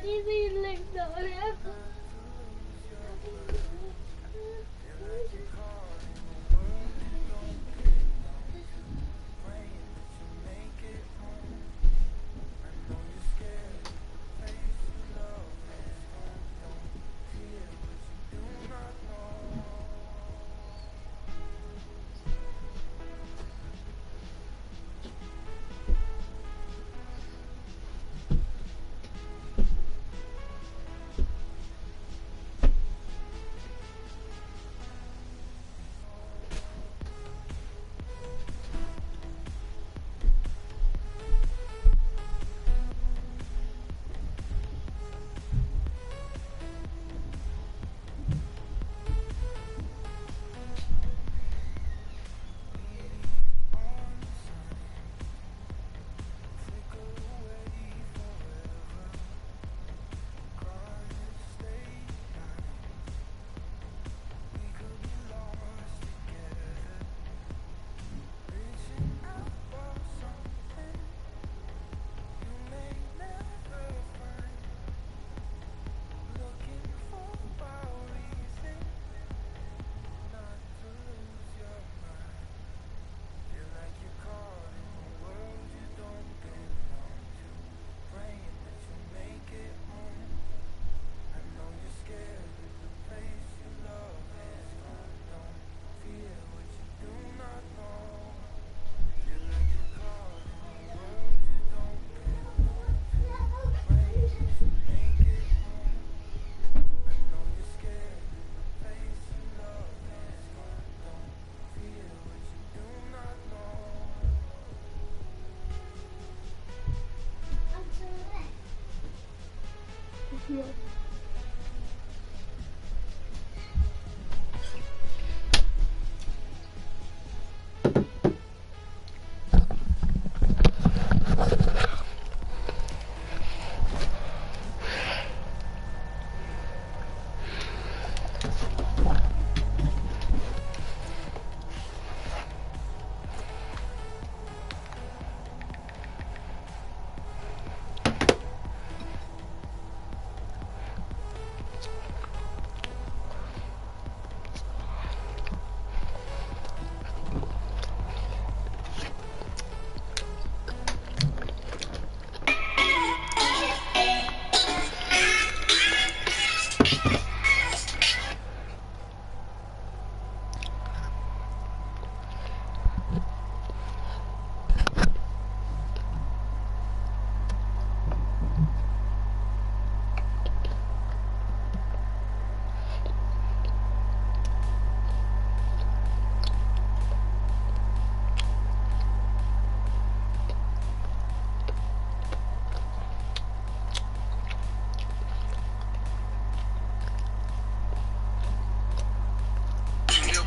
ที่สีเหล็กเดาแล้ว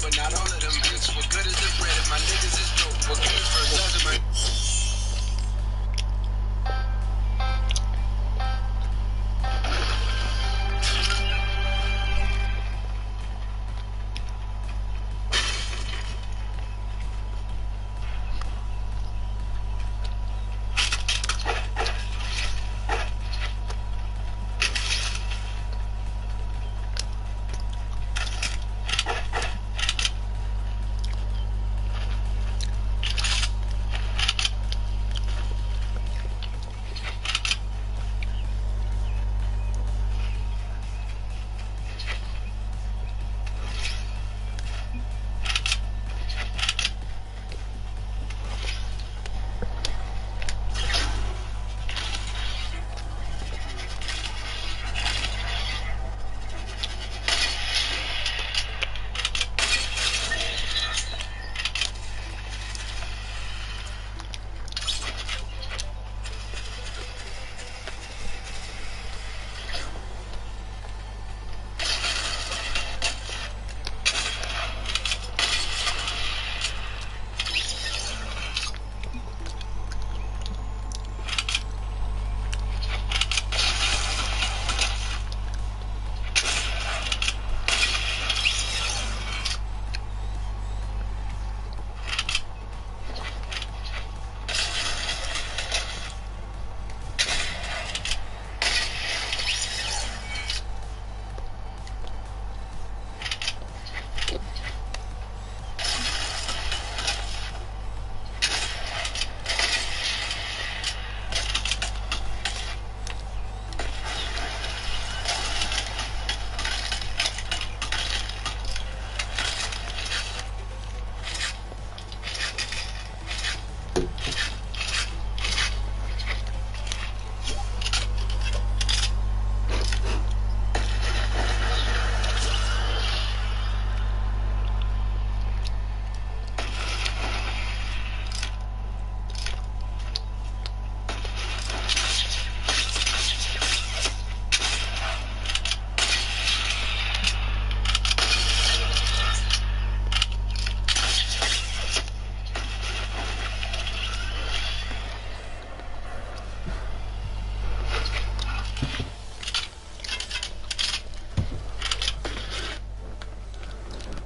But not all of them bitches. What good is the bread if my niggas is dope? What good is for a dozen my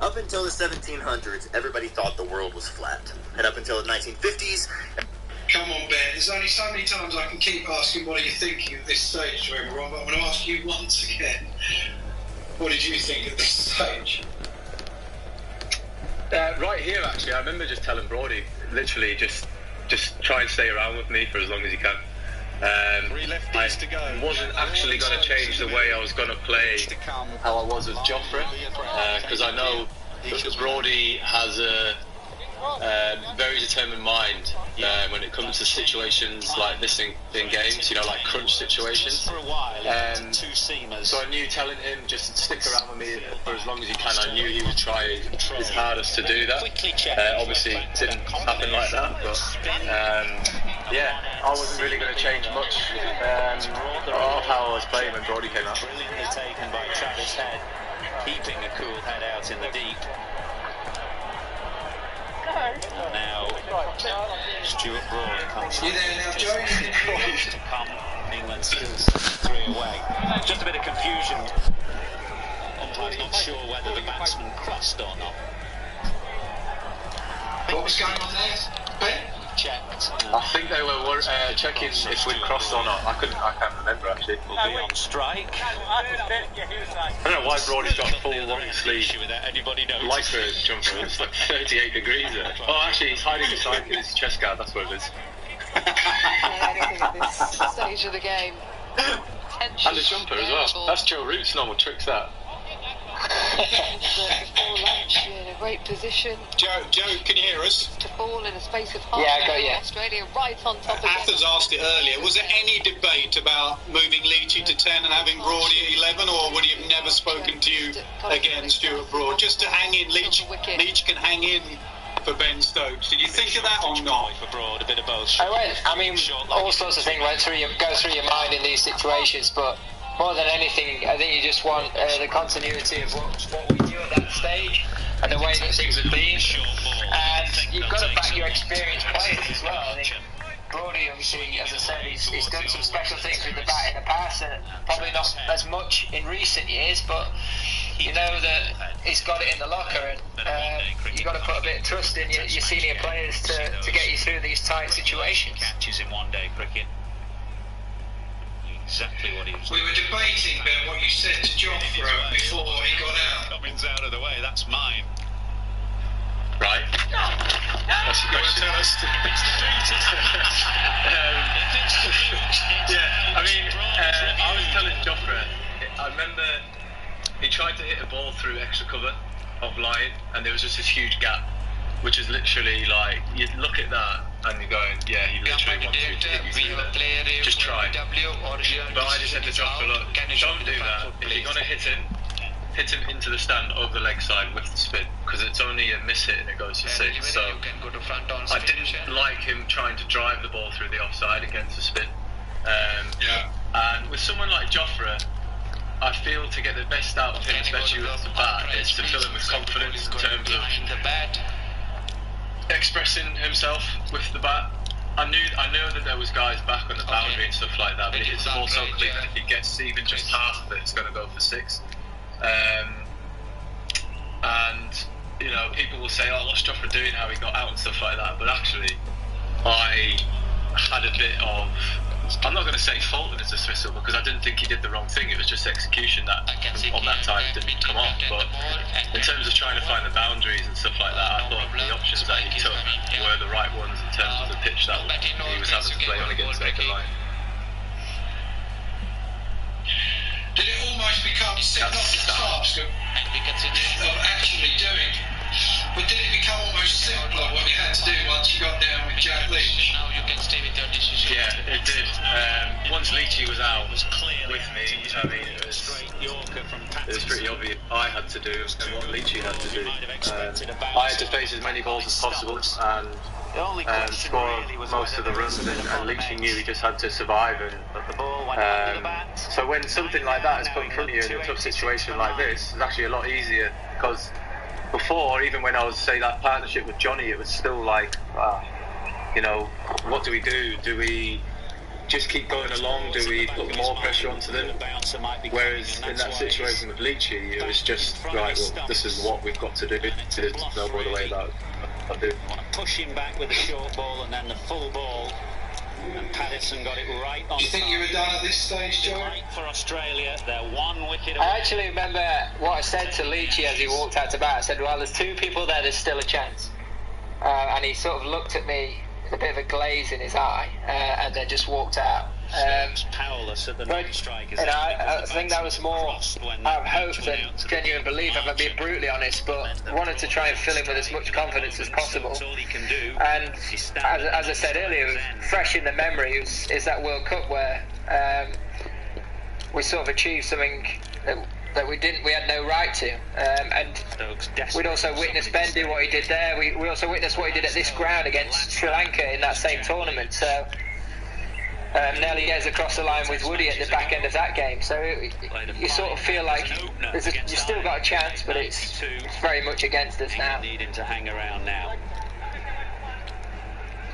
Up until the 1700s, everybody thought the world was flat. And up until the 1950s... Come on, Ben. There's only so many times I can keep asking what are you thinking at this stage to everyone, but I'm going to ask you once again. What did you think at this stage? Right here, actually, I remember just telling Brody, literally, just try and stay around with me for as long as you can. I wasn't actually going to change the way I was going to play how I was with Joffre, because I know that Brody has a very determined mind when it comes to situations like this in games, you know, like crunch situations. So I knew telling him just stick around with me for as long as you can, I knew he would try his hardest to do that. Obviously it didn't happen like that, but yeah, I wasn't really going to change much of how I was playing when Brody came out. Brilliantly taken by Travis Head, keeping a cool head out in the deep. Now, Stuart Broad comes. You there now, Joe? To come. England still 3 away. Just a bit of confusion. Umpire's not sure whether the batsman crossed or not. What was going on there, Ben? Checked. I think they were checking if we'd crossed or not. I can't remember actually. Will be on strike. I don't know why Brody's got full long sleeve without anybody noticing. lycra jumper. It's like 38 degrees there. Oh, actually, he's hiding beside his chest guard. That's what it is. Anything at this stage of the game. And the jumper as well. That's Joe Root's normal tricks. That. Before lunch, in a great position. Joe, can you hear us? To fall in a space of half Yeah, I got you. Australia right on top of Athers asked it earlier. Was there any debate about moving Leachy to 10 and having Broady at 11, or would he have never spoken to you again, Stuart Broad? Just to hang in, Leach can hang in for Ben Stokes. Did you think of that or not? For Broad, a bit of both. I mean, all sorts of things go through your mind in these situations, but more than anything, I think you just want the continuity of what we do at that stage and the way that things have been. And you've got to back your experienced players as well. I think Brody, obviously, as I said, he's done some special things with the bat in the past, and probably not as much in recent years, but you know that he's got it in the locker, and you've got to put a bit of trust in your senior players to get you through these tight situations. Catches in one day cricket. Exactly what he was We were debating, Ben, what you said to Joffre before he got out. Cummins out of the way, that's mine. Right. What's the question? Yeah, I mean, I was telling Joffre, I remember he tried to hit a ball through extra cover of line, and there was just this huge gap, which is literally like, you look at that and you're going, yeah, he literally wants you to hit you through that. Just try. But I just said to Joffre, look, don't do that. If you're going to hit him into the stand over the leg side with the spin, because it's only a miss hit and it goes to 6. So I didn't like him trying to drive the ball through the offside against the spin. And with someone like Joffre, I feel to get the best out of him, especially with the bat, is to fill him with confidence in terms of expressing himself with the bat. I know that there was guys back on the boundary and stuff like that, but it's also clear that if he gets even just half of it, it's going to go for 6. And you know, people will say, "Oh, what's Joffre doing? How he got out and stuff like that." But actually, I had a bit of, I'm not going to say fault in his dismissal, because I didn't think he did the wrong thing. It was just execution that on that time didn't come off. But in terms of trying to find the boundaries and stuff like that, I thought the options that he took were the right ones in terms of the pitch that he was having to play on against Naked Line. Did it almost become not the task of actually doing, but did it become almost simpler what you had to do once you got down with Jack Leach? Yeah, it did. Once Leachy was out with me, I mean, it was pretty obvious I had to do and what Leachy had to do. I had to face as many balls as possible and score most of the runs, and Leachy knew he just had to survive. So when something like that is put in front of you in a tough situation like this, it's actually a lot easier, because before, even when I was, say, that partnership with Johnny, it was still like, you know, what do we do? Do we just keep going along? Do we put more pressure onto them? Whereas in that situation with Leachy, it was just, right, well, this is what we've got to do. There's no other way about it. Push him back with the short ball and then the full ball. And Patterson got it right on. Do you think you were done at this stage, Joe? Right for Australia, they're 1 wicket away. I actually remember what I said to Leachy as he walked out to bat. I said, well, there's 2 people there, there's still a chance. And he sort of looked at me with a bit of a glaze in his eye and then just walked out. Powerless at the But, non-strikers. I think that was more out of hope than genuine belief, if I'm being brutally honest, but I wanted to try and fill him with as much confidence as possible. And as I said earlier, fresh in the memory is that World Cup where we sort of achieved something that we had no right to, and we'd also witnessed Ben do what he did there. We also witnessed what he did at this ground against Sri Lanka in that same tournament. So nearly years across the line with Woody at the back end of that game. So you sort of feel like you still got a chance, but it's very much against us now. Needing to hang around now.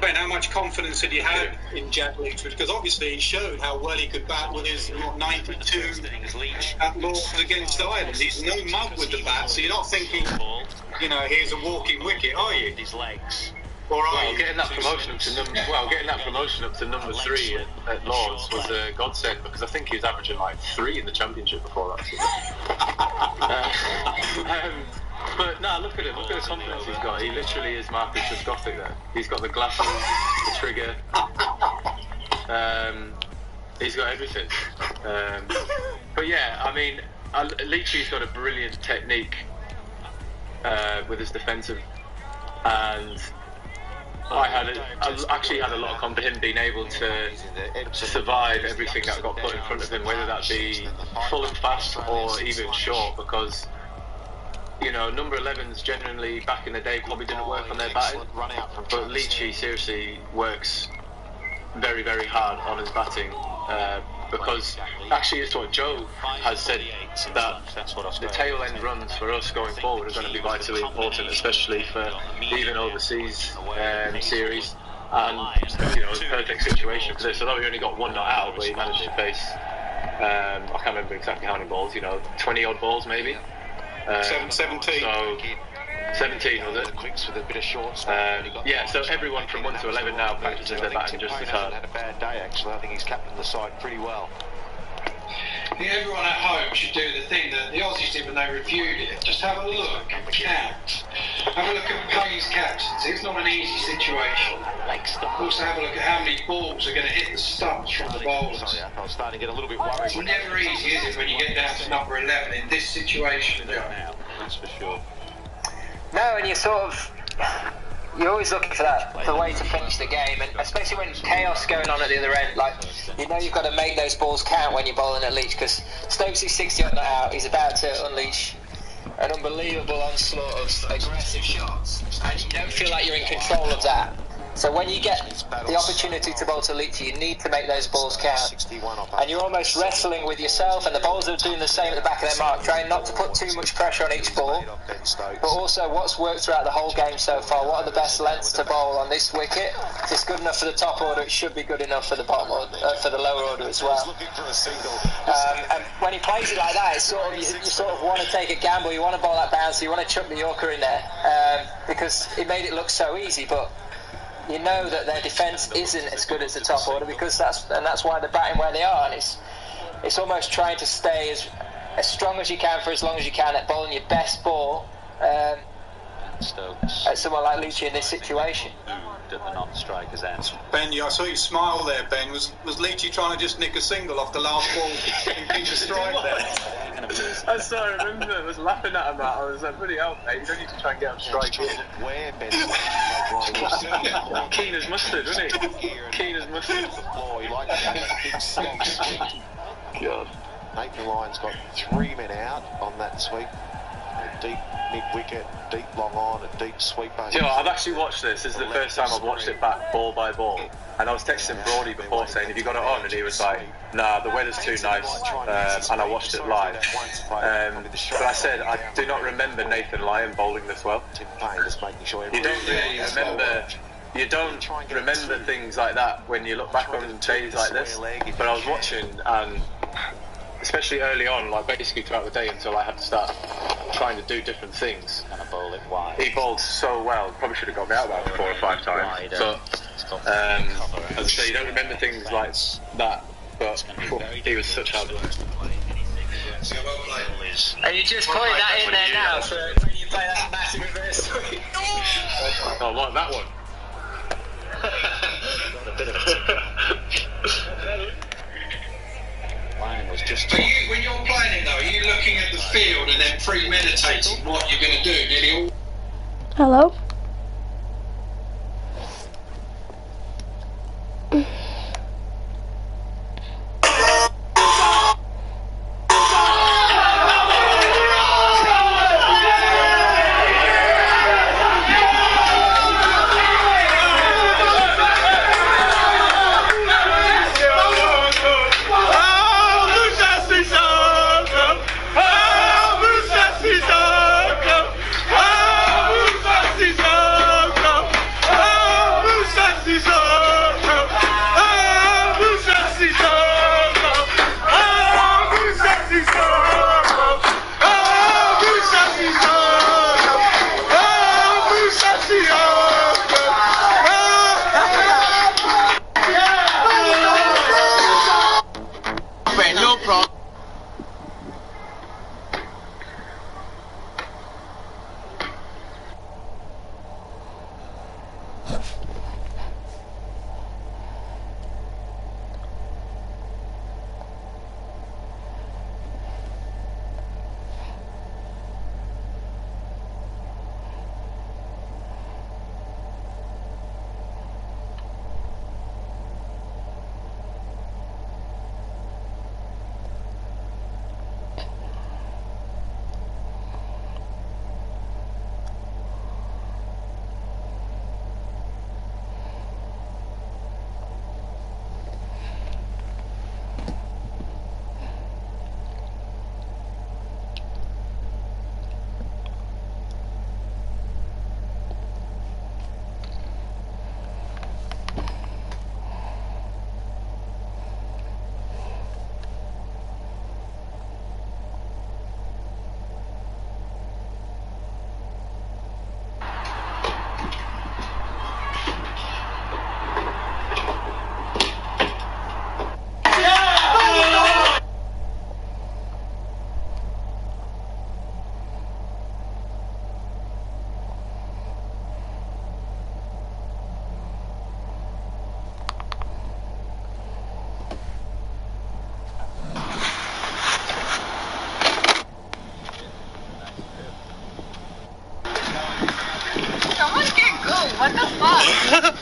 Ben, how much confidence had you had in Jack Leach? Because obviously he showed how well he could bat with his 92 at Lords against Ireland. He's no mug with the bat, so you're not thinking, here's a walking wicket, are you? His legs. Getting that promotion up to number 3 at Lords was a godsend, because I think he was averaging like 3 in the championship before that. But no, look at him. Look at the confidence he's got. He literally is Marcus Trescothick there. He's got the glasses, the trigger. He's got everything. But yeah, I mean, Leachy's got a brilliant technique with his defensive, and I actually had a lot of confidence in him being able to survive everything that got put in front of him, whether that be full and fast or even short, because number 11s generally back in the day probably didn't work on their batting, but Leachy seriously works very, very hard on his batting, because actually it's what Joe has said, that the tail end runs for us going forward are going to be vitally important, especially for even overseas series, and a perfect situation for this. Although we only got 1 not out, but he managed to face I can't remember exactly how many balls, 20 odd balls maybe. 17. So 17 was it? With a bit of short. So everyone from 1 to 11 now practices their batting just as hard. Had a bad day actually. I think he's captained the side pretty well. I think everyone at home should do the thing that the Aussies did when they reviewed it. Just have a look and count. Have a look at Payne's captaincy. It's not an easy situation. Also have a look at how many balls are going to hit the stumps from the bowlers. I was starting to get a little bit worried. It's never easy, is it, when you get down to number 11 in this situation? Now, that's for sure. No, and you're always looking for the way to finish the game, and especially when chaos going on at the other end, you've got to make those balls count when you're bowling at Leach, because Stokes is 60 on that out, he's about to unleash an unbelievable onslaught of aggressive shots, and you don't feel like you're in control of that. So when you get the opportunity to bowl to Leachy, you need to make those balls count. And you're almost wrestling with yourself, and the bowlers are doing the same at the back of their mark, trying not to put too much pressure on each ball, but also what's worked throughout the whole game so far. What are the best lengths to bowl on this wicket? If it's good enough for the top order, it should be good enough for the bottom order, for the lower order as well. And when he plays it like that, it's you sort of want to take a gamble. You want to bowl that bounce, you want to chuck the Yorker in there, because it made it look so easy, but you know that their defence isn't as good as the top order, because that's why they're batting where they are, and it's almost trying to stay as strong as you can for as long as you can at bowling your best ball at someone like Leachy in this situation. At the non-strikers end. Ben, I saw you smile there, Ben. Was Leachy trying to just nick a single off the last ball and keep a strike there? I sorry, I remember I was laughing at him. I was like, bloody hell, mate, you don't need to try and get him strike in. Where Ben? Keen as mustard, wasn't he? Keen as mustard. Oh, he liked that big sweep. God. Nathan Lyon's got 3 men out on that sweep. A deep mid-wicket, deep long on, a deep sweeper. Do you know, I've actually watched this. This is the first time I've watched it back ball by ball. And I was texting Brody before saying, have you got it on? And he was like, nah, the weather's too nice. And I watched it live. But I said, I do not remember Nathan Lyon bowling this well. You don't really remember you don't remember things like that when you look back on days like this. But I was watching, and especially early on, like basically throughout the day until I had to start trying to do different things. And a bowl it wide. He bowled so well. Probably should have got me out about 4 or 5 times. But as I say, you don't remember things like that. But he was such hard work. And you just putting that in there now for when you play that massive reverse sweep. Oh, like that one. A bit of a Line was just. When you're playing it though, are you looking at the field and then premeditating what you're going to do? Nearly all. Hello? What the fuck?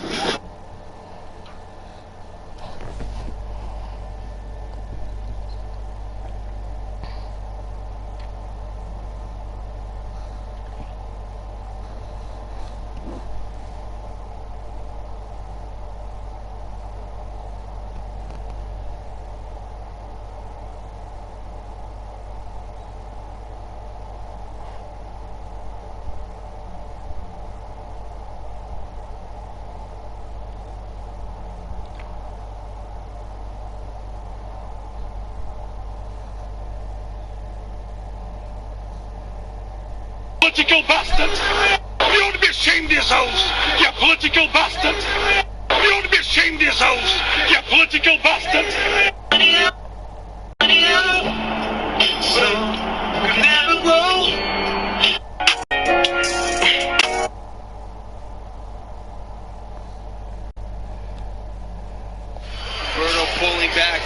Political bastards! You ought to be ashamed of yourselves, you political bastards! You ought to be ashamed of yourselves, you political bastards! So, could never grow. Bruno pulling back.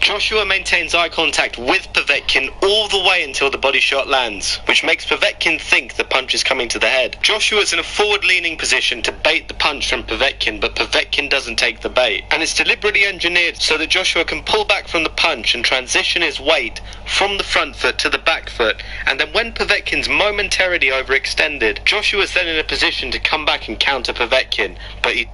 Joshua maintains eye contact with Povetkin all the way until the body shot lands, which makes Povetkin think the punch is coming to the head. Joshua is in a forward-leaning position to bait the punch from Povetkin, but Povetkin doesn't take the bait. And it's deliberately engineered so that Joshua can pull back from the punch and transition his weight from the front foot to the back foot. And then when Povetkin's momentarily overextended, Joshua is then in a position to come back and counter Povetkin, but he...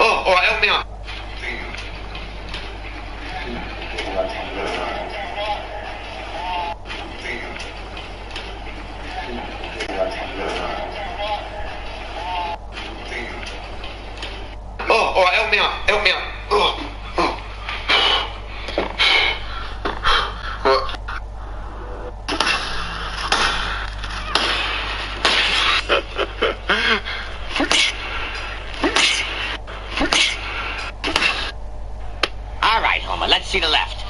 Oh, all right, help me out. Oh, all right, help me out. Help me out. Oh. What? All right, Homer, let's see the left.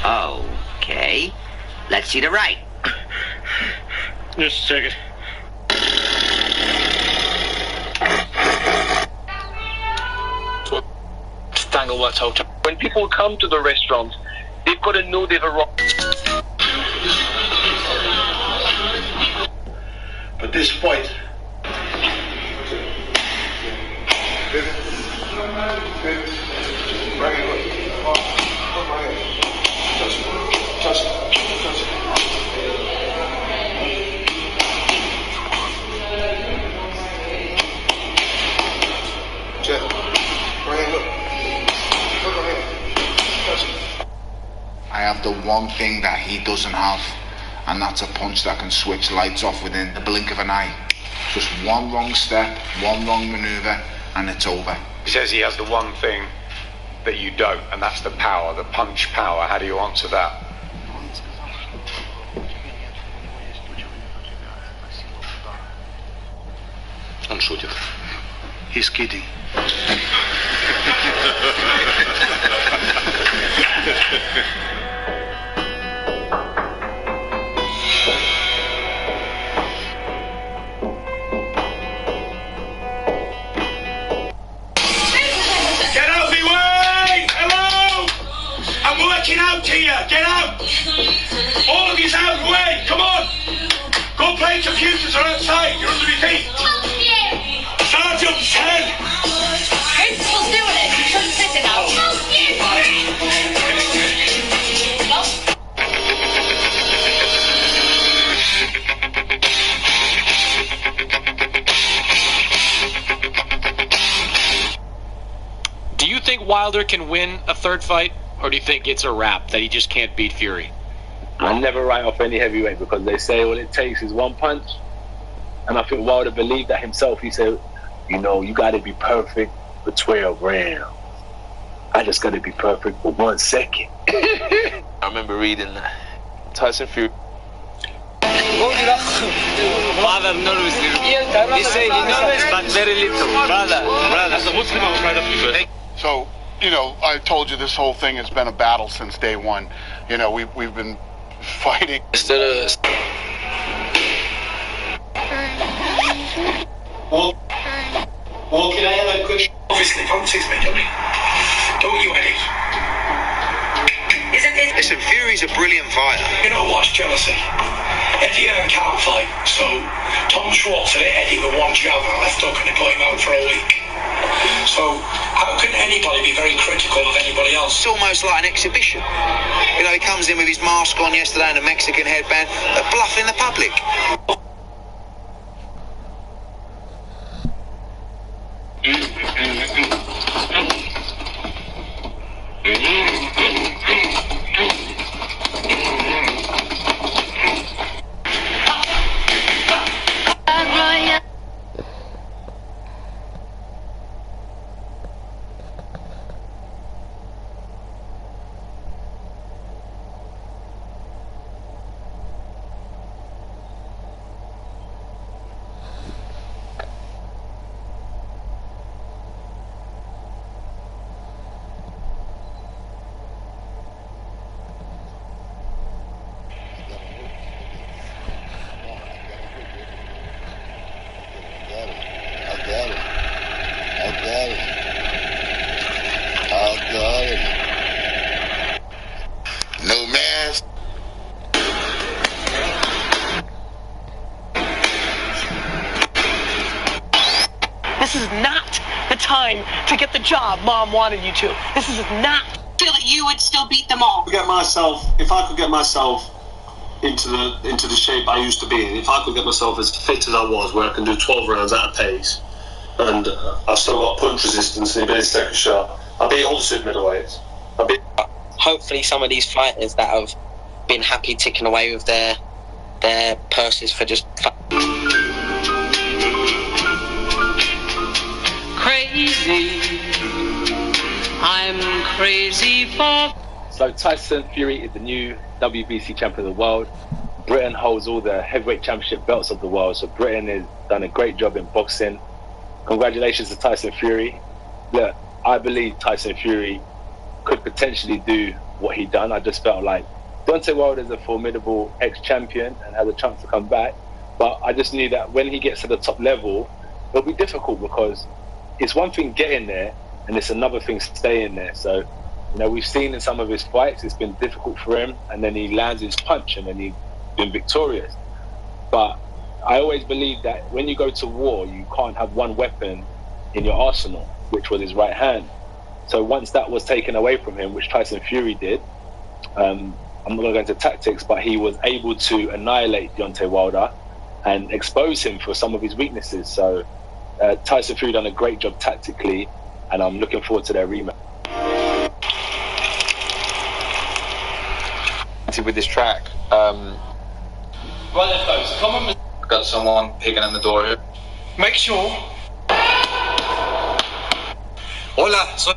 Okay. Let's see the right. Just a second. Tangleworth Hotel. When people come to the restaurant, they've got to know they've arrived. But this fight. I have the one thing that he doesn't have, and that's a punch that can switch lights off within the blink of an eye. Just one wrong step, one wrong manoeuvre, and it's over. He says he has the one thing that you don't, and that's the power, the punch power. How do you answer that? Он шутит. He's kidding. Get out of the way! Hello! I'm working out here! Get out! All of you's out of the way! Come on! Go play computers or outside! You're under my feet! Sergeant 10! Principal's doing it! You shouldn't sit it out! Do you think Wilder can win a third fight, or do you think it's a wrap, that he just can't beat Fury? I never write off any heavyweight because they say all it takes is one punch. And I think Wilder believed that himself. He said, you know, you got to be perfect for 12 rounds. I just got to be perfect for 1 second. I remember reading Tyson Fury. Father knows. He said he knows, but very little. Brother. So, you know, I told you this whole thing has been a battle since day one. You know, we've been fighting. Well, can I have a quick... Obviously, fancies me, don't you, Eddie? Listen, Fury's a brilliant fighter. You know what's jealousy? Eddie can't fight, so Tom Schwartz hit Eddie with one jab and left hook and they put him out for a week. So, how can anybody be very critical of anybody else? It's almost like an exhibition. You know, he comes in with his mask on yesterday and a Mexican headband, bluffing the public. No mask. This is not the time to get the job Mom wanted you to. This is not. Feel that you would still beat them all. If I could get myself into the shape I used to be in. If I could get myself as fit as I was, where I can do 12 rounds at a pace, and I've still got punch resistance and the ability to take a shot, I'll beat all the super middleweights. Hopefully some of these fighters that have been happy ticking away with their purses for just crazy, I'm crazy for. So Tyson Fury is the new WBC champion of the world. Britain holds all the heavyweight championship belts of the world, so Britain has done a great job in boxing. Congratulations to Tyson Fury. Look, I believe Tyson Fury could potentially do what he done. I just felt like Deontay Wilder is a formidable ex-champion and has a chance to come back, but I just knew that when he gets to the top level, it'll be difficult, because it's one thing getting there and it's another thing staying there. So, you know, we've seen in some of his fights it's been difficult for him, and then he lands his punch and then he's been victorious. But I always believe that when you go to war, you can't have one weapon in your arsenal, which was his right hand. So once that was taken away from him, which Tyson Fury did, I'm not going to go into tactics, but he was able to annihilate Deontay Wilder and expose him for some of his weaknesses. So Tyson Fury done a great job tactically, and I'm looking forward to their rematch. With this track, right then, folks, come on. Got someone picking on the door here. Make sure. Hola, soy